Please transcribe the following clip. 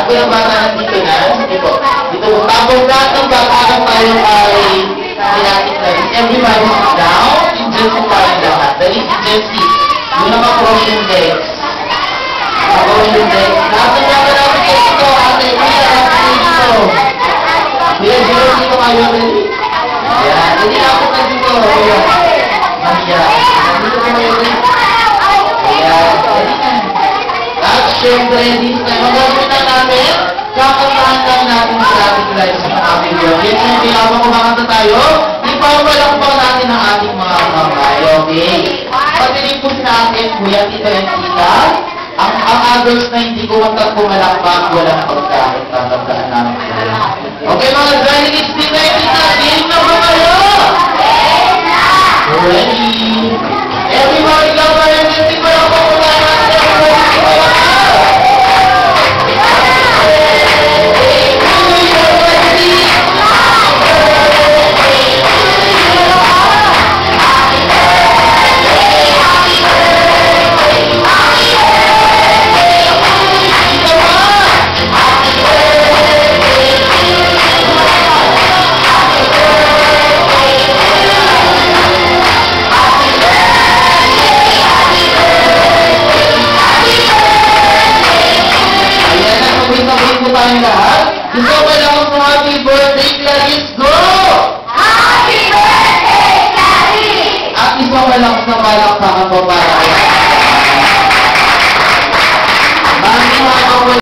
po yung bata nandito na. Dito. Dito. Tapos lahat ng bata na tayo ay sinatid na rin. Everybody sit down. Just sit down lahat. Dali, just sit. Yung naka-cross yung legs. Naka-cross yung legs. Lahat ng bata natin kayo dito. Ate, kuya, ate, dito. Kuya, dito kayo. Ayan. Hindi na ako na dito. Kuya. Ayan. Dito kayo. Ayan. At syempre, dito tayo. Magagawin na namin. Kakantahan lang natin sa ating lives ng aming vlog. Yes, hindi ako kumakanta tayo. Ipapalakpak natin ang ating mga kamay. Okay? Patinig po sa akin, kuya, tito, and tita. Ang others na hindi kumanta pumalakpak, walang pagkain. Tatandaan namin. Okay, mga dynamics, tita, and tita. Game na ba kayo? Ready? Everybody, go for it. Hindi ko lang po tayo natin. Gusto ko lang ang happy birthday, Clarice, go! Happy birthday, Clarice! At gusto ko lang sa palakpakan po para